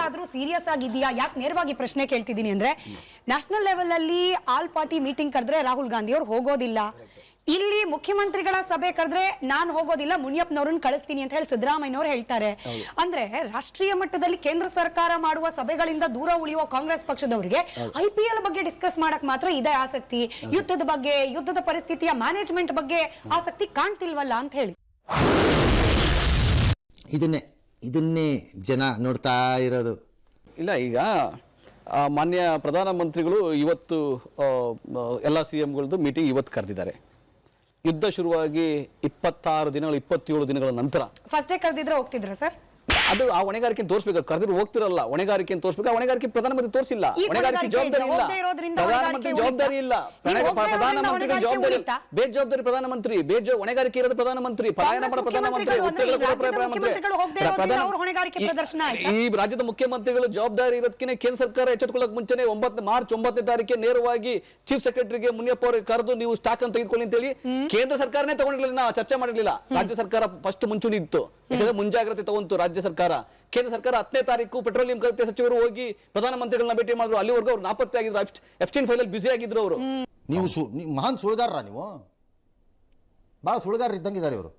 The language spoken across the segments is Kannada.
ಆದ್ರೂ ಸೀರಿಯಸ್ ಆಗಿದೆಯಾ? ಯಾಕೆ ನೇರವಾಗಿ ಪ್ರಶ್ನೆ ಕೇಳ್ತಿದ್ದೀನಿ ಅಂದ್ರೆ, ನ್ಯಾಷನಲ್ ಲೆವೆಲ್ ಅಲ್ಲಿ ಆಲ್ ಪಾರ್ಟಿ ಮೀಟಿಂಗ್ ಕರೆದ್ರೆ ರಾಹುಲ್ ಗಾಂಧಿ ಅವ್ರು ಹೋಗೋದಿಲ್ಲ, ಇಲ್ಲಿ ಮುಖ್ಯಮಂತ್ರಿಗಳ ಸಭೆ ಕರೆದ್ರೆ ನಾನ್ ಹೋಗೋದಿಲ್ಲ, ಮುನಿಯಪ್ಪನವ್ರನ್ನ ಕಳಿಸ್ತೀನಿ ಅಂತ ಹೇಳಿ ಸಿದ್ದರಾಮಯ್ಯನವ್ರು ಹೇಳ್ತಾರೆ. ಅಂದ್ರೆ ರಾಷ್ಟ್ರೀಯ ಮಟ್ಟದಲ್ಲಿ ಕೇಂದ್ರ ಸರ್ಕಾರ ಮಾಡುವ ಸಭೆಗಳಿಂದ ದೂರ ಉಳಿಯುವ ಕಾಂಗ್ರೆಸ್ ಪಕ್ಷದವರಿಗೆ IPL ಬಗ್ಗೆ ಡಿಸ್ಕಸ್ ಮಾಡಕ್ ಮಾತ್ರ ಇದೆ ಆಸಕ್ತಿ, ಯುದ್ಧದ ಬಗ್ಗೆ, ಯುದ್ಧದ ಪರಿಸ್ಥಿತಿಯ ಮ್ಯಾನೇಜ್ಮೆಂಟ್ ಬಗ್ಗೆ ಆಸಕ್ತಿ ಕಾಣ್ತಿಲ್ವಲ್ಲ ಅಂತ ಹೇಳಿ. ಇದನ್ನೇ ಜನ ನೋಡ್ತಾ ಇರೋದು. ಇಲ್ಲ, ಈಗ ಮಾನ್ಯ ಪ್ರಧಾನಮಂತ್ರಿಗಳು ಇವತ್ತು ಎಲ್ಲ CMಗಳದ್ದು ಮೀಟಿಂಗ್ ಇವತ್ತು ಕರೆದಿದ್ದಾರೆ. ಯುದ್ಧ ಶುರುವಾಗಿ 26 ದಿನಗಳು 27 ದಿನಗಳ ನಂತರ ಫಸ್ಟ್ ಡೇ ಕರೆದಿದ್ರೆ ಹೋಗ್ತಿದ್ರ ಸರ್? ಅದು ಆ ಹೊಣೆಗಾರಿಕೆ ತೋರಿಸಬೇಕು. ಕರೆದ್ರು ಹೋಗ್ತಿರಲ್ಲ, ಹೊಣೆಗಾರಿಕೆ ತೋರಿಸಬೇಕು. ಆ ಹೊಣೆಗಾರಿಕೆ ಪ್ರಧಾನಮಂತ್ರಿ ತೋರಿಸಿಲ್ಲ. ಹೊಣೆಗಾರಿಕೆ ಜವಾಬ್ದಾರಿ ಇಲ್ಲ, ಪ್ರಧಾನಮಂತ್ರಿ ಜವಾಬ್ದಾರಿ ಇಲ್ಲ, ಪ್ರಧಾನಮಂತ್ರಿಗಳ ಜವಾಬ್ದಾರಿ, ಬೇಜವಾಬ್ದಾರಿ ಪ್ರಧಾನಮಂತ್ರಿ, ಹೊಣೆಗಾರಿಕೆ ಇರೋದು ಪ್ರಧಾನಮಂತ್ರಿ, ಪಲಾಯನ ಮಾಡೋ ಪ್ರಧಾನಮಂತ್ರಿ, ಈ ರಾಜ್ಯದ ಮುಖ್ಯಮಂತ್ರಿಗಳು ಜವಾಬ್ದಾರಿ ಇರೋದಕ್ಕೆ ಕೇಂದ್ರ ಸರ್ಕಾರ ಎಚ್ಚೆತ್ತುಕೊಳ್ಳೋಕೆ ಮುಂಚೆನೆ ಮಾರ್ಚ್ 9ನೇ ತಾರೀಕಿಗೆ ನೇರವಾಗಿ ಚೀಫ್ ಸೆಕ್ರೆಟರಿಗೆ ಮುನಿಯಪ್ಪ ಅವರಿಗೆ ಕರೆದು ನೀವು ಸ್ಟಾಕ್ ಅಂತ ತೆಗೆದುಕೊಳ್ಳಿ ಅಂತ ಹೇಳಿ ಕೇಂದ್ರ ಸರ್ಕಾರನೇ ತಗೊಂಡಿರ್ಲಿಲ್ಲ, ನಾವು ಚರ್ಚೆ ಮಾಡಿರ್ಲಿಲ್ಲ. ರಾಜ್ಯ ಸರ್ಕಾರ ಫಸ್ಟ್ ಮುಂಚೂಣಿ ಇತ್ತು, ಮುಂಜಾಗ್ರತೆ ತಗೊಂತು ರಾಜ್ಯ ಸರ್ಕಾರ. ಕೇಂದ್ರ ಸರ್ಕಾರ 10ನೇ ತಾರೀಕು ಪೆಟ್ರೋಲಿಯಂ ಖಾತೆ ಸಚಿವರು ಹೋಗಿ ಪ್ರಧಾನಮಂತ್ರಿಗಳನ್ನ ಭೇಟಿ ಮಾಡಿದ್ರು. ಅಲ್ಲಿವರೆಗೂ ಅವ್ರು ನಾಪತ್ತೆ ಆಗಿದ್ರು, ಎಫ್ಸ್ಟೈನ್ ಫೈಲ್ ಅಲ್ಲಿ ಬ್ಯುಸಿ ಆಗಿದ್ರು ಅವರು. ನೀವು ಮಹಾನ್ ಸುಳ್ಗಾರ, ನೀವು ಬಹಳ ಸುಳ್ಗಾರ ಇದ್ದಂಗಿದ್ದಾರೆ ಇವರು.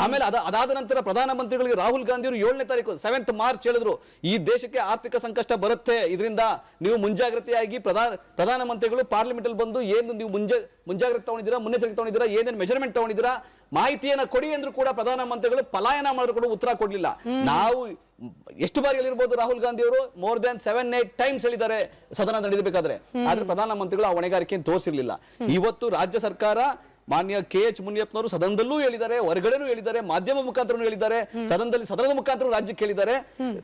ಆಮೇಲೆ ಅದಾದ ನಂತರ ಪ್ರಧಾನಮಂತ್ರಿಗಳಿಗೆ ರಾಹುಲ್ ಗಾಂಧಿ ಅವರು 7ನೇ ತಾರೀಕು 7th ಮಾರ್ಚ್ ಹೇಳಿದ್ರು, ಈ ದೇಶಕ್ಕೆ ಆರ್ಥಿಕ ಸಂಕಷ್ಟ ಬರುತ್ತೆ, ಇದರಿಂದ ನೀವು ಮುಂಜಾಗ್ರತೆಯಾಗಿ ಪ್ರಧಾನಮಂತ್ರಿಗಳು ಪಾರ್ಲಿಮೆಂಟ್ ಅಲ್ಲಿ ಬಂದು ಏನು ನೀವು ಮುಂಜಾಗ್ರತೆ ತಗೊಂಡಿದ್ದೀರಾ, ಮುನ್ನೆಚ್ಚರಿಕೆ ತಗೊಂಡಿದ್ದೀರಾ, ಏನೇನು ಮೆಜರ್ಮೆಂಟ್ ತಗೊಂಡಿದ್ದೀರಾ, ಮಾಹಿತಿಯನ್ನ ಕೊಡಿ ಅಂದ್ರೂ ಕೂಡ ಪ್ರಧಾನಮಂತ್ರಿಗಳು ಪಲಾಯನ ಮಾಡಿದ್ರು ಕೂಡ ಉತ್ತರ ಕೊಡ್ಲಿಲ್ಲ. ನಾವು ಎಷ್ಟು ಬಾರಿ ಹೇಳಿರ್ಬೋದು, ರಾಹುಲ್ ಗಾಂಧಿ ಅವರು ಮೋರ್ ದನ್ 7-8 ಟೈಮ್ಸ್ ಹೇಳಿದ್ದಾರೆ ಸದನ ನಡೆಯಬೇಕಾದ್ರೆ, ಆದ್ರೆ ಪ್ರಧಾನಮಂತ್ರಿಗಳು ಆ ಹೊಣೆಗಾರಿಕೆಯನ್ನು ತೋರಿಸಿರ್ಲಿಲ್ಲ. ಇವತ್ತು ರಾಜ್ಯ ಸರ್ಕಾರ ಮಾನ್ಯ KH ಮುನಿಯಪ್ಪನವರು ಸದನದಲ್ಲೂ ಹೇಳಿದ್ದಾರೆ, ಹೊರಗಡೆನೂ ಹೇಳಿದ್ದಾರೆ, ಮಾಧ್ಯಮ ಮುಖಾಂತರನೂ ಹೇಳಿದ್ದಾರೆ, ಸದನದ ಮುಖಾಂತರ ರಾಜ್ಯಕ್ಕೆ ಹೇಳಿದ್ದಾರೆ.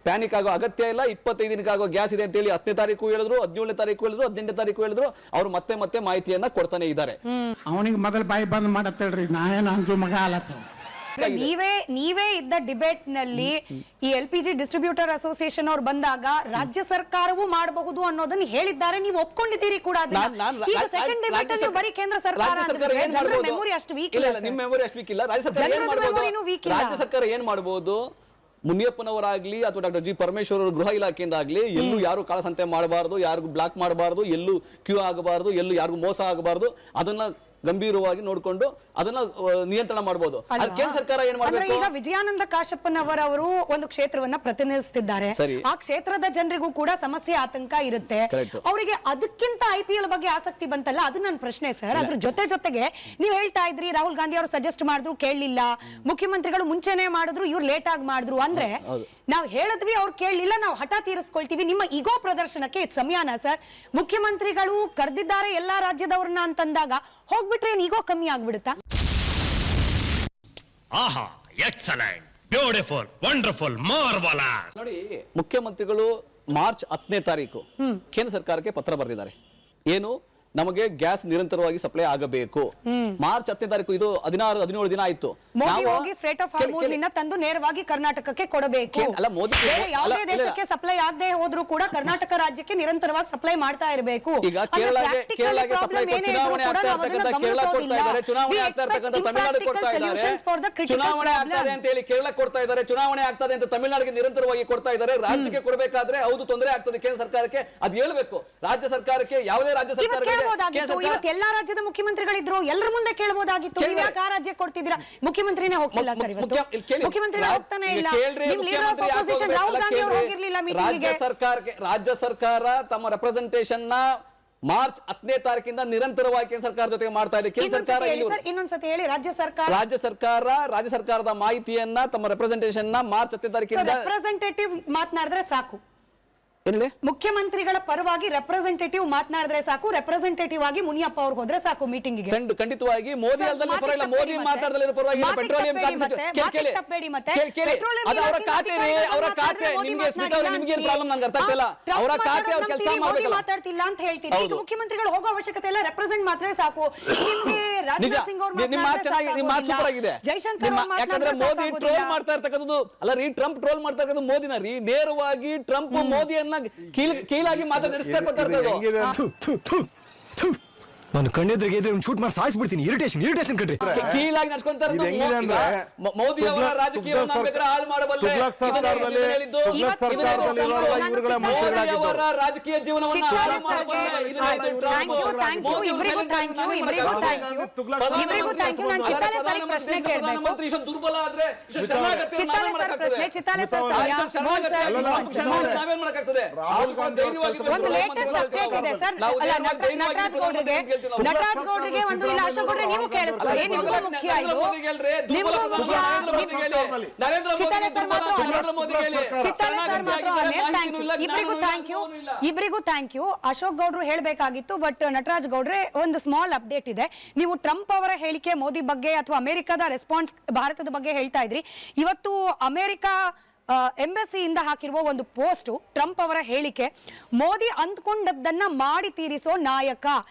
ಪ್ಯಾನಿಕ್ ಆಗೋ ಅಗತ್ಯ ಇಲ್ಲ, 25 ದಿನಕ್ಕೆ ಆಗೋ ಗ್ಯಾಸ್ ಇದೆ ಅಂತ ಹೇಳಿ 10ನೇ ತಾರೀಕು ಹೇಳಿದ್ರು, 17ನೇ ತಾರೀಕು ಹೇಳಿದ್ರು, 18ನೇ ತಾರೀಕು ಹೇಳಿದ್ರು. ಅವರು ಮತ್ತೆ ಮಾಹಿತಿಯನ್ನ ಕೊಡ್ತಾನೆ ಇದ್ದಾರೆ. ಅವನಿಗೆ ಮೊದಲು ಬಾಯಿ ಬಂದ್ ಮಾಡತ್ತೇಳ್ರಿ, ನಾಯೇನು ಅಂಜು ಮಗ ಅಲತ್ತ. ನೀವೇ ಇದ್ದ ಡಿಬೇಟ್ ನಲ್ಲಿ ಈ LPG ಡಿಸ್ಟ್ರಿಬ್ಯೂಟರ್ ಅಸೋಸಿಯೇಷನ್ ಅವ್ರು ಬಂದಾಗ ರಾಜ್ಯ ಸರ್ಕಾರವೂ ಮಾಡಬಹುದು ಅನ್ನೋದನ್ನ ಹೇಳಿದ್ದಾರೆ, ನೀವು ಒಪ್ಕೊಂಡಿದ್ದೀರಿ ಕೂಡ. ಈಗ ಸೆಕೆಂಡ್ ಡಿಬೇಟ್ ಅಲ್ಲಿ ಬರೀ ಕೇಂದ್ರ ಸರ್ಕಾರ ಮೆಮೊರಿ ಅಷ್ಟು ವೀಕ್ ಇಲ್ಲ, ನಿಮ್ಮ ಮೆಮೊರಿ ಅಷ್ಟು ವೀಕ್ ಇಲ್ಲ. ರಾಜ್ಯ ಸರ್ಕಾರ ಏನ್ ಮಾಡಬಹುದು? ಮುನಿಯಪ್ಪನವರಾಗ್ಲಿ ಅಥವಾ ಡಾಕ್ಟರ್ G ಪರಮೇಶ್ವರ್ ಅವರು ಗೃಹ ಇಲಾಖೆಯಿಂದ ಆಗ್ಲಿ ಎಲ್ಲೂ ಯಾರು ಕಾಳಸಂತೆ ಮಾಡಬಾರದು, ಯಾರಿಗೂ ಬ್ಲಾಕ್ ಮಾಡಬಾರದು, ಎಲ್ಲೂ ಕ್ಯೂ ಆಗಬಾರದು, ಎಲ್ಲೂ ಯಾರಿಗೂ ಮೋಸ ಆಗಬಾರದು, ಅದನ್ನ ಗಂಭೀರವಾಗಿ ನೋಡಿಕೊಂಡು ಅದನ್ನ ನಿಯಂತ್ರಣ ಮಾಡಬಹುದು. ಕೇಂದ್ರ ಸರ್ಕಾರ ಏನ್ ಮಾಡಬೇಕು? ಈಗ ವಿಜಯಾನಂದ ಕಾಶಪ್ಪನವರವರು ಒಂದು ಕ್ಷೇತ್ರವನ್ನ ಪ್ರತಿನಿಧಿಸುತ್ತಿದ್ದಾರೆ, ಆ ಕ್ಷೇತ್ರದ ಜನರಿಗೂ ಕೂಡ ಸಮಸ್ಯೆ ಆತಂಕ ಇರುತ್ತೆ, ಅವರಿಗೆ ಅದಕ್ಕಿಂತ IPL ಬಗ್ಗೆ ಆಸಕ್ತಿ ಬಂತಲ್ಲ, ಅದು ನನ್ನ ಪ್ರಶ್ನೆ ಸರ್. ಅದ್ರ ಜೊತೆಗೆ ನೀವು ಹೇಳ್ತಾ ಇದ್ರಿ ರಾಹುಲ್ ಗಾಂಧಿ ಅವರು ಸಜೆಸ್ಟ್ ಮಾಡಿದ್ರು ಕೇಳಲಿಲ್ಲ, ಮುಖ್ಯಮಂತ್ರಿಗಳು ಮುಂಚೆನೆ ಮಾಡಿದ್ರು ಇವ್ರು ಲೇಟ್ ಆಗಿ ಮಾಡಿದ್ರು. ಅಂದ್ರೆ ನಾವು ಹೇಳಿದ್ವಿ, ಅವ್ರು ಕೇಳಲಿಲ್ಲ, ನಾವು ಹಠ ತೀರಿಸ್ಕೊಳ್ತೀವಿ. ನಿಮ್ಮ ಈಗೋ ಪ್ರದರ್ಶನಕ್ಕೆ ಇದು ಸಮಯನ ಸರ್? ಮುಖ್ಯಮಂತ್ರಿಗಳು ಕರೆದಿದ್ದಾರೆ ಎಲ್ಲಾ ರಾಜ್ಯದವ್ರನ್ನ ಅಂತಂದಾಗ ಹೋಗ್ಬಿಟ್ರೆ ಈಗೋ ಕಮ್ಮಿ ಆಗ್ಬಿಡುತ್ತಾ? ಆಹಾ, ಎಕ್ಸಲೆಂಟ್, ಬ್ಯೂಟಿಫುಲ್, ವಂಡರ್ಫುಲ್, ಮಾರ್ವಲಸ್. ನೋಡಿ, ಮುಖ್ಯಮಂತ್ರಿಗಳು ಮಾರ್ಚ್ 10ನೇ ತಾರೀಕು ಕೇಂದ್ರ ಸರ್ಕಾರಕ್ಕೆ ಪತ್ರ ಬರೆದಿದ್ದಾರೆ. ಏನು? ನಮಗೆ ಗ್ಯಾಸ್ ನಿರಂತರವಾಗಿ ಸಪ್ಲೈ ಆಗಬೇಕು. ಮಾರ್ಚ್ 10ನೇ ತಾರೀಕು, ಇದು 16-17 ದಿನ ಆಯ್ತು. ಸ್ಟ್ರೇಟ್ ಆಫ್ ಹಾರ್ಮೋನ್ ನಿಂದ ತಂದು ನೇರವಾಗಿ ಕರ್ನಾಟಕಕ್ಕೆ ಕೊಡಬೇಕು. ಯಾವುದೇ ದೇಶಕ್ಕೆ ಸಪ್ಲೈ ಆಗದೆ ಹೋದ್ರೂ ಕೂಡ ಕರ್ನಾಟಕ ರಾಜ್ಯಕ್ಕೆ ನಿರಂತರವಾಗಿ ಸಪ್ಲೈ ಮಾಡ್ತಾ ಇರಬೇಕು. ಈಗ ಕೇರಳಗೆ ಸಪ್ಲೈ ಚುನಾವಣೆ ಆಗ್ತಾ ಅಂತ ಹೇಳಿ ಕೇರಳ ಕೊಡ್ತಾ ಇದ್ದಾರೆ, ಚುನಾವಣೆ ಆಗ್ತದೆ ಅಂತ ತಮಿಳುನಾಡಿಗೆ ನಿರಂತರವಾಗಿ ಕೊಡ್ತಾ ಇದ್ದಾರೆ. ರಾಜ್ಯಕ್ಕೆ ಕೊಡಬೇಕಾದ್ರೆ ಹೌದು ತೊಂದರೆ ಆಗ್ತದೆ ಕೇಂದ್ರ ಸರ್ಕಾರಕ್ಕೆ, ಅದು ಹೇಳ್ಬೇಕು. ರಾಜ್ಯ ಸರ್ಕಾರಕ್ಕೆ ಯಾವುದೇ ರಾಜ್ಯ ಸರ್ಕಾರ ಇವತ್ತು ಎಲ್ಲಾ ರಾಜ್ಯದ ಮುಖ್ಯಮಂತ್ರಿಗಳಿದ್ರು, ಎಲ್ಲರ ಮುಂದೆ ಕೇಳಬಹುದಾಗಿತ್ತು. ನೀವು ಯಾಕೆ ಆ ರಾಜ್ಯಕ್ಕೆ ಕೊಡ್ತಿದ್ದೀರಾ? ಮುಖ್ಯಮಂತ್ರಿನೇ ಹೋಗ್ತಿಲ್ಲ ಸರ್, ಇವತ್ತು ಮುಖ್ಯಮಂತ್ರಿಗಳು ಹೋಗ್ತಾನೆ ಇಲ್ಲ. ನಿಮ್ leader of opposition Rahul Gandhi ಅವರು ಹೋಗಿರ್ಲಿಲ್ಲ ಮೀಟಿಂಗಿಗೆ. ರಾಜ್ಯ ಸರ್ಕಾರ ತಮ್ಮ ರೆಪ್ರೆಸೆಂಟೇಷನ್ ನ ಮಾರ್ಚ್ 10ನೇ ತಾರೀಕಿಂದ ನಿರಂತರವಾಗಿ ಕೇಂದ್ರ ಸರ್ಕಾರ ಜೊತೆ ಮಾಡ್ತಾ ಇದೆ. ಕೇಂದ್ರ ಸರ್ಕಾರ ಇನ್ನೊಂದ್ಸತಿ ಹೇಳಿ, ರಾಜ್ಯ ಸರ್ಕಾರದ ಮಾಹಿತಿಯನ್ನ ತಮ್ಮ ರೆಪ್ರೆಸೆಂಟೇಷನ್ ನ ಮಾರ್ಚ್ 10ನೇ ತಾರೀಕಿಂದ ರೆಪ್ರೆಸೆಂಟೇಟಿವ್ ಮಾತನಾಡಿದ್ರೆ ಸಾಕು. ಮುಖ್ಯಮಂತ್ರಿಗಳ ಪರವಾಗಿ ರೆಪ್ರೆಸೆಂಟೇಟಿವ್ ಮಾತನಾಡಿದ್ರೆ ಸಾಕು, ರೆಪ್ರೆಸೆಂಟೇಟಿವ್ ಆಗಿ ಮುನಿಯಪ್ಪ ಅವರು ಹೋದ್ರೆ ಸಾಕು ಮೀಟಿಂಗ್ ಗೆ. ಖಂಡಿತವಾಗಿ ಮೋದಿ ಅಲ್ಲದೆ ಪರವಾಗಿಲ್ಲ, ಮೋದಿ ಮಾತಾಡದಲ್ಲ ಪರವಾಗಿಲ್ಲ. ಪೆಟ್ರೋಲಿಯಂ ತಪ್ಪಬೇಡಿ, ಮತ್ತೆ ಅವರ ಖಾತೆ ನಿಮಗೆ ಸ್ಪೀಕರ್ ನಿಮಗೆ ಏನು ಪ್ರಾಬ್ಲಮ್ ನಂಗೆ ಅರ್ಥ ಆಗ್ತಿಲ್ಲ. ಅವರ ಖಾತೆ ಅವರು ಕೆಲಸ ಮಾಡಬೇಕು, ಮಾತಾಡ್ತಿಲ್ಲ ಅಂತ ಹೇಳ್ತೀರಿ. ಈಗ ಮುಖ್ಯಮಂತ್ರಿಗಳು ಹೋಗೋ ಅವಶ್ಯಕತೆ ಇಲ್ಲ, ರೆಪ್ರೆಸೆಂಟ್ ಮಾತ್ರ ಸಾಕು. ನಿಮಗೆ ರಾಜನಾಥ್ ಸಿಂಗ್ ಅವರು ನಿಮ್ಮ ಮಾತು ಸೂಪರ್ ಆಗಿದೆ. ಜೈಶಂಕರ್ ಯಾಕಂದ್ರೆ ಮೋದಿ ಟ್ರೋಲ್ ಮಾಡ್ತಾ ಇರ್ತಕ್ಕಂಥದ್ದು ಅಲ್ಲ ರೀ, ಟ್ರಂಪ್ ಟ್ರೋಲ್ ಮಾಡ್ತಾ ಇರ್ತಕ್ಕಂಥದ್ದು ಮೋದಿನ ರೀ. ನೇರವಾಗಿ ಟ್ರಂಪ್ ಮೋದಿಯನ್ನ ಕೀಳಾಗಿ ಮಾತಾಡಿಸ್ತಾ ನಾನು ಕಣ್ಣೆದ್ರಿಗೆ ಇದ್ರೆ ಶೂಟ್ ಮಾಡಿ ಸಾಯಿಸ್ಬಿಡ್ತೀನಿ. ಇರಿಟೇಷನ್ ಕಣ್ರಿ. ಕೀಳಾಗಿ ನಡ್ಕೊಂತಾರೆ ಇದು ಹೆಂಗಿದೆ ಅಂದ್ರೆ ಮೋದಿ ಅವರ ತುಗ್ಲಕ್ ರಾಜಕೀಯವನ್ನು ಬೇಕಾದ್ರೆ ಹಾಳು ಮಾಡಬಲ್ಲೆ. ತುಗ್ಲಕ್ ಸರ್ಕಾರದಲ್ಲಿ ಇವರುಗಳ ಮಂತ್ರಿಗಳಾಗಿದ್ದು ಅವರ ರಾಜಕೀಯ ಜೀವನವನ್ನು ಹಾಳು ಮಾಡಬಲ್ಲೆ. ಇಬ್ಬರಿಗೂ ಥ್ಯಾಂಕ್ ಯು. ನಾನು ಚಿತ್ತಾಲೆ ಸರ್ ಪ್ರಶ್ನೆ ಕೇಳಬೇಕು. ಮಂತ್ರಿ ಇಷ್ಟು ದುರ್ಬಲ ಆದ್ರೆ ಇಷ್ಟು ಶರಣಾಗತಿ ಚಿತ್ತಾಲೆ ಸರ್ ಪ್ರಶ್ನೆ, ಚಿತ್ತಾಲೆ ಸರ್ ನಾವೇನ್ ಮಾಡಕ್ಕಾಗ್ತದೆ? ಒಂದು ಲೇಟೆಸ್ಟ್ ಅಪ್ಡೇಟ್ ಇದೆ ಸರ್. ಅಲ್ಲ, ನಟರಾಜ್ ಗೌಡ್ರಿಗೆ ಒಂದು ಇಲ್ಲ, ಅಶೋಕ್ ಗೌಡ್ರೆ ನೀವು ಕೇಳಿಸ್ಕೊಳ್ಳಿ, ನಿಮ್ಗೂ ಮುಖ್ಯ ಇದು, ನಿಮ್ಗೂ ಮುಖ್ಯ. ಚಿತ್ತಾಲೆ ಸರ್ ಮಾತ್ರ ಇಬ್ಬರಿಗೂ ಥ್ಯಾಂಕ್ ಯು. ಅಶೋಕ್ ಗೌಡ್ರು ಹೇಳ್ಬೇಕಾಗಿತ್ತು, ಬಟ್ ನಟರಾಜ್ ಗೌಡ್ರೆ ಒಂದು ಸ್ಮಾಲ್ ಅಪ್ಡೇಟ್ ಇದೆ. ನೀವು ಟ್ರಂಪ್ ಅವರ ಹೇಳಿಕೆ ಮೋದಿ ಬಗ್ಗೆ ಅಥವಾ ಅಮೆರಿಕದ ರೆಸ್ಪಾನ್ಸ್ ಭಾರತದ ಬಗ್ಗೆ ಹೇಳ್ತಾ ಇದ್ರಿ. ಇವತ್ತು ಅಮೆರಿಕ ಎಂಬಸಿಯಿಂದ ಹಾಕಿರುವ ಒಂದು ಪೋಸ್ಟ್, ಟ್ರಂಪ್ ಅವರ ಹೇಳಿಕೆ, ಮೋದಿ ಅಂದ್ಕೊಂಡದ್ದನ್ನ ಮಾಡಿ ತೀರಿಸೋ ನಾಯಕ.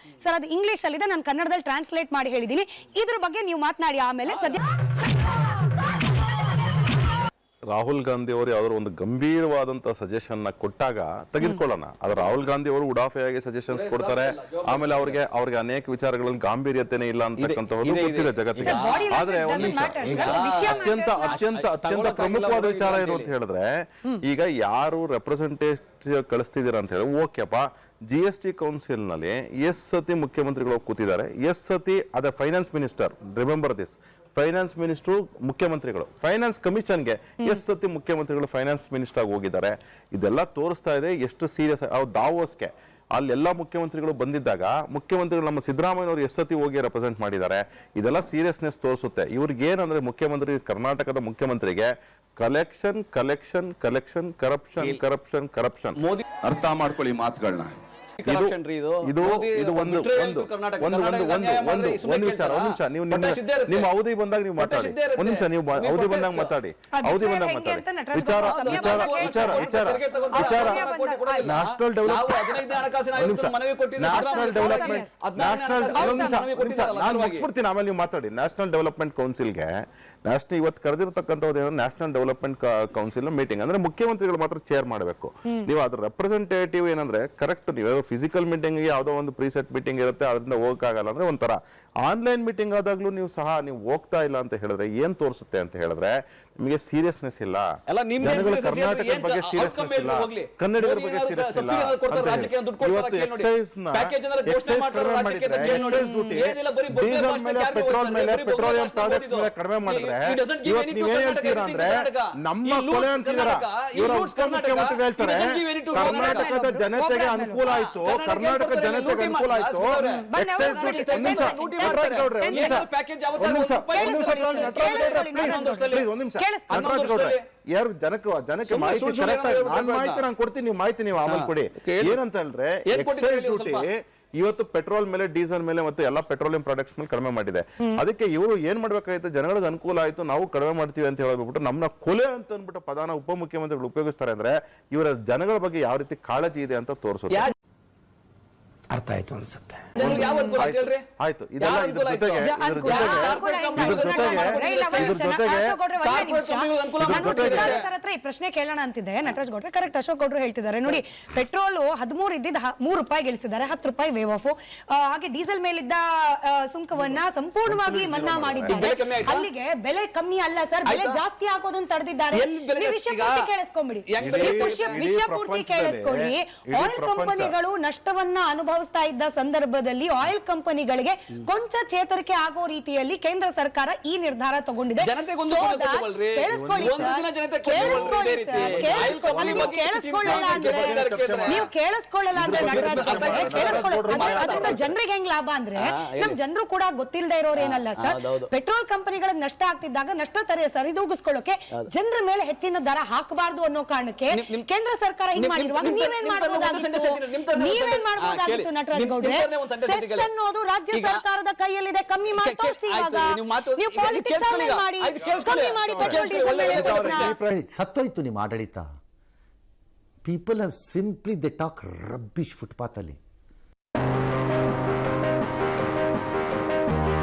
ಸರ್ ಅದು ಇಂಗ್ಲಿಷ್ ಅಲ್ಲಿದೆ, ನಾನು ಕನ್ನಡದಲ್ಲಿ ಟ್ರಾನ್ಸ್ಲೇಟ್ ಮಾಡಿ ಹೇಳಿದ್ದೀನಿ. ಇದ್ರ ಬಗ್ಗೆ ನೀವು ಮಾತನಾಡಿ. ಆಮೇಲೆ ಸದ್ಯ ರಾಹುಲ್ ಗಾಂಧಿ ಅವರು ಯಾವ್ದಾದ್ರು ಒಂದು ಗಂಭೀರವಾದಂತ ಸಜೆಷನ್ ನ ಕೊಟ್ಟಾಗ ತೆಗೆದುಕೊಳ್ಳೋಣ. ಆದ್ರೆ ರಾಹುಲ್ ಗಾಂಧಿ ಅವರು ಉಡಾಫೆಯಾಗಿ ಸಜೆಷನ್ಸ್ ಕೊಡ್ತಾರೆ. ಆಮೇಲೆ ಅವ್ರಿಗೆ ಅನೇಕ ವಿಚಾರಗಳಲ್ಲಿ ಗಾಂಭೀರ್ಯತೆನೇ ಇಲ್ಲ ಅಂತಕ್ಕಂಥದ್ದು ಗೊತ್ತಿದೆ ಜಗತ್ತಿಗೆ. ಆದ್ರೆ ಒಂದು ಅತ್ಯಂತ ಪ್ರಮುಖವಾದ ವಿಚಾರ ಏನು ಅಂತ ಹೇಳಿದ್ರೆ, ಈಗ ಯಾರು ರೆಪ್ರೆಸೆಂಟೇಟಿವ್ ಕಳಿಸ್ತಿದ್ದೀರಾ ಅಂತ ಹೇಳಿ, ಓಕೆಪ್ಪ, GST ಕೌನ್ಸಿಲ್ ನಲ್ಲಿ ಎಸ್ ಸತಿ ಮುಖ್ಯಮಂತ್ರಿಗಳು ಕೂತಿದ್ದಾರೆ. ಎಸ್ ಸತಿ ಅದ finance minister, remember this, finance minister ಮುಖ್ಯಮಂತ್ರಿಗಳು, ಫೈನಾನ್ಸ್ ಕಮಿಷನ್ಗೆ ಎಸ್ ಸತಿ ಮುಖ್ಯಮಂತ್ರಿಗಳು ಫೈನಾನ್ಸ್ ಮಿನಿಸ್ಟರ್ ಆಗಿ ಹೋಗಿದ್ದಾರೆ. ಇದೆಲ್ಲ ತೋರಿಸ್ತಾ ಇದೆ ಎಷ್ಟು ಸೀರಿಯಸ್. ಅವ್ರು ದಾವೋಸ್ಗೆ ಅಲ್ಲೆಲ್ಲ ಮುಖ್ಯಮಂತ್ರಿಗಳು ಬಂದಿದ್ದಾಗ ಮುಖ್ಯಮಂತ್ರಿಗಳು ನಮ್ಮ ಸಿದ್ದರಾಮಯ್ಯನವರು ಎಸ್ ಸತಿ ಹೋಗಿ ರೆಪ್ರೆಸೆಂಟ್ ಮಾಡಿದ್ದಾರೆ. ಇದೆಲ್ಲ ಸೀರಿಯಸ್ನೆಸ್ ತೋರಿಸುತ್ತೆ. ಇವ್ರಿಗೆ ಏನಂದ್ರೆ ಮುಖ್ಯಮಂತ್ರಿ, ಕರ್ನಾಟಕದ ಮುಖ್ಯಮಂತ್ರಿಗೆ collection collection collection, corruption corruption corruption. Modi ಅರ್ಥ ಮಾಡ್ಕೊಳ್ಳಿ ಮಾತುಗಳನ್ನ. ಇದು ಒಂದು ವಿಚಾರ. ಒಂದ್ ನಿಮಿಷ, ನೀವು ನಿಮ್ಮ ಅವಧಿ ಬಂದಾಗ ನೀವು ಮಾತಾಡಿ. ಒಂದ್ ನಿಮಿಷ, ನೀವು ಅವಧಿ ಬಂದಾಗ ಮಾತಾಡಿ. ಅವಧಿ ಬಂದಾಗ ಮಾತಾಡಿ. ವಿಚಾರ ನ್ಯಾಷನಲ್ ನಾನು ಮುಗಿಸ್ಬಿಡ್ತೀನಿ, ಆಮೇಲೆ ನೀವು ಮಾತಾಡಿ. ನ್ಯಾಷನಲ್ ಡೆವಲಪ್ಮೆಂಟ್ ಕೌನ್ಸಿಲ್ಗೆ ಇವತ್ತು ಕರೆದಿರ್ತಕ್ಕಂಥದ್ದು ಏನಂದ್ರೆ ನ್ಯಾಷನಲ್ ಡೆವಲಪ್ಮೆಂಟ್ ಕೌನ್ಸಿಲ್ ಮೀಟಿಂಗ್ ಅಂದ್ರೆ ಮುಖ್ಯಮಂತ್ರಿಗಳು ಮಾತ್ರ ಚೇರ್ ಮಾಡಬೇಕು. ನೀವು ಅದ್ರ ರೆಪ್ರೆಸೆಂಟೇಟಿವ್ ಏನಂದ್ರೆ ಕರೆಕ್ಟ್, ನೀವು ಫಿಸಿಕಲ್ ಮೀಟಿಂಗ್ ಯಾವುದೋ ಒಂದು ಪ್ರೀಸೆಟ್ ಮೀಟಿಂಗ್ ಇರುತ್ತೆ, ಅದರಿಂದ ಹೋಗಕ್ಕಾಗಲ್ಲ ಅಂದ್ರೆ ಒಂಥರ ಆನ್ಲೈನ್ ಮೀಟಿಂಗ್ ಆದಾಗ್ಲೂ ನೀವು ಸಹ ನೀವು ಹೋಗ್ತಾ ಇಲ್ಲ ಅಂತ ಹೇಳಿದ್ರೆ ಏನ್ ತೋರಿಸುತ್ತೆ ಅಂತ ಹೇಳಿದ್ರೆ ನಿಮಗೆ ಸೀರಿಯಸ್ನೆಸ್ ಇಲ್ಲ. ಕರ್ನಾಟಕದ ಬಗ್ಗೆ ಸೀರಿಯಸ್ನೆಸ್ ಇಲ್ಲ, ಕನ್ನಡಿಗರ ಬಗ್ಗೆ ಸೀರಿಯಸ್ ಇಲ್ಲ. ಇವತ್ತು ಎಕ್ಸೈಸ್ ಡ್ಯೂಟಿ ಡೀಸೆಲ್ ಮೇಲೆ, ಪೆಟ್ರೋಲ್ ಮೇಲೆ, ಪೆಟ್ರೋಲಿಯಂ ಪ್ರಾಡಕ್ಟ್ಸ್ ಮೇಲೆ ಕಡಿಮೆ ಮಾಡಿದ್ರೆ ಇವತ್ತು ನೀವೇನ್ ಹೇಳ್ತೀರಾ ಅಂದ್ರೆ ನಮ್ಮ ಕೊಲೆ ಅಂತಿದ್ದೀರಾ. ಇವರ ಉಪಮುಖ್ಯಮಂತ್ರಿಗಳು ಹೇಳ್ತಾರೆ ಕರ್ನಾಟಕದ ಜನತೆಗೆ ಅನುಕೂಲ ಆಯ್ತು, ಕರ್ನಾಟಕದ ಜನತೆಗೆ ಅನುಕೂಲ ಆಯ್ತು. ಎಕ್ಸೈಸ್ ಡ್ಯೂಟಿ ಯಾರು ಜನಕ್ಕೆ ಮಾಹಿತಿ ಕರೆಕ್ಟ್ ಆಗಿ ನಾನು ಮಾಹಿತಿ ನಾನು ಕೊಡ್ತೀನಿ, ನೀವು ಮಾಹಿತಿ ನೀವು ಆಮೇಲೆ ಕೊಡಿ. ಏನಂತ ಹೇಳಿದ್ರೆ ಎಕ್ಸೈಸ್ ಡ್ಯೂಟಿ ಇವತ್ತು ಪೆಟ್ರೋಲ್ ಮೇಲೆ, ಡೀಸೆಲ್ ಮೇಲೆ ಮತ್ತು ಎಲ್ಲ ಪೆಟ್ರೋಲಿಯಂ ಪ್ರಾಡಕ್ಟ್ಸ್ ಮೇಲೆ ಕಡಿಮೆ ಮಾಡಿದೆ. ಅದಕ್ಕೆ ಇವರು ಏನ್ ಮಾಡ್ಬೇಕಾಯ್ತು, ಜನಗಳಿಗೆ ಅನುಕೂಲ ಆಯ್ತು, ನಾವು ಕಡಿಮೆ ಮಾಡ್ತೀವಿ ಅಂತ ಹೇಳ್ಬಿಟ್ಟು ನಮ್ಮನ್ನ ಕೊಲೆ ಅಂತ ಅಂದ್ಬಿಟ್ಟು ಪದಾನ ಉಪಮುಖ್ಯಮಂತ್ರಿಗಳು ಉಪಯೋಗಿಸ್ತಾರೆ. ಅಂದ್ರೆ ಇವರ ಜನಗಳ ಬಗ್ಗೆ ಯಾವ ರೀತಿ ಕಾಳಜಿ ಇದೆ ಅಂತ ತೋರಿಸುತ್ತೆ. ಅರ್ಥ ಆಯ್ತು ಅನ್ಸುತ್ತೆ. ಆಯ್ತು, ಇದೆಲ್ಲ ಇದ್ರ ಜೊತೆಗೆ ಈ ಪ್ರಶ್ನೆ ಕೇಳೋಣ ಅಂತಿದೆ. ನಟರಾಜ್ ಗೌಡ್ರೆ ಕರೆಕ್ಟ್, ಅಶೋಕ್ ಗೌಡ್ರು ಹೇಳ್ತಿದ್ದಾರೆ ನೋಡಿ, ಪೆಟ್ರೋಲ್ 13 ಇದ್ದಿದ್ದು 3 ರೂಪಾಯಿ ಗಳಿಸಿದ್ದಾರೆ, 10 ರೂಪಾಯಿ ವೇವ್ ಆಫ್. ಹಾಗೆ ಡೀಸೆಲ್ ಮೇಲಿದ್ದ ಸುಂಕವನ್ನ ಸಂಪೂರ್ಣವಾಗಿ ಮನ್ನಾ ಮಾಡಿದ್ದಾರೆ. ಅಲ್ಲಿಗೆ ಬೆಲೆ ಕಮ್ಮಿ ಅಲ್ಲ ಸರ್, ಬೆಲೆ ಜಾಸ್ತಿ ಹಾಕೋದನ್ನ ತಡೆದಿದ್ದಾರೆ. ವಿಷಯ ಪೂರ್ತಿ ಕೇಳಿಸ್ಕೊಂಬಿಡಿ, ವಿಷಯ ಪೂರ್ತಿ ಕೇಳಿಸ್ಕೊಳ್ಳಿ. ಆಯಿಲ್ ಕಂಪನಿಗಳು ನಷ್ಟವನ್ನ ಅನುಭವಿಸ್ತಾ ಇದ್ದ ಸಂದರ್ಭದಲ್ಲಿ ಆಯಿಲ್ ಕಂಪನಿಗಳಿಗೆ ಕೊಂಚ ಚೇತರಿಕೆ ಆಗೋ ರೀತಿಯಲ್ಲಿ ಕೇಂದ್ರ ಸರ್ಕಾರ ಈ ನಿರ್ಧಾರ ತಗೊಂಡಿದೆ. ನೀವು ಕೇಳಿಸ್ಕೊಳ್ಳಲ್ಲ ಅಂದ್ರೆ ಅದರಿಂದ ಜನರಿಗೆ ಹೆಂಗ್ ಲಾಭ ಅಂದ್ರೆ, ನಮ್ ಜನರು ಕೂಡ ಗೊತ್ತಿಲ್ಲದೆ ಇರೋರು ಏನಲ್ಲ ಸರ್. ಪೆಟ್ರೋಲ್ ಕಂಪನಿಗಳಿಗೆ ನಷ್ಟ ಆಗ್ತಿದ್ದಾಗ ನಷ್ಟ ಸರಿದೂಗಿಸ್ಕೊಳ್ಳೋಕೆ ಜನರ ಮೇಲೆ ಹೆಚ್ಚಿನ ದರ ಹಾಕಬಾರ್ದು ಅನ್ನೋ ಕಾರಣಕ್ಕೆ ಕೇಂದ್ರ ಸರ್ಕಾರ ಹಿಂಗ್ ಮಾಡಿರುವಾಗ ನೀವೇನ್ ಮಾಡ್ಬೋದಾಗಿತ್ತು ನಟರಾಜ್ ಗೌಡ್ರೆ? ಸೆಸ್ ಅನ್ನೋದು ರಾಜ್ಯ ಸರ್ಕಾರದ ಕೈಯಲ್ಲಿದೆ, ಕಮ್ಮಿ ಮಾಡಿ ತೋರಿಸಿ. ಇವಾಗ ನೀವು ಪಾಲಿಟಿಕ್ಸ್ ಮಾಡಿ ಕಮ್ಮಿ ಮಾಡಿ ಪೆಟ್ರೋಲ್ ಡೀಸೆಲ್. ಸತ್ತೋಯ್ತು ನಿಮ್ಮ ಆಡಳಿತ. People have simply they talk rubbish footpath ಅಲ್ಲಿ.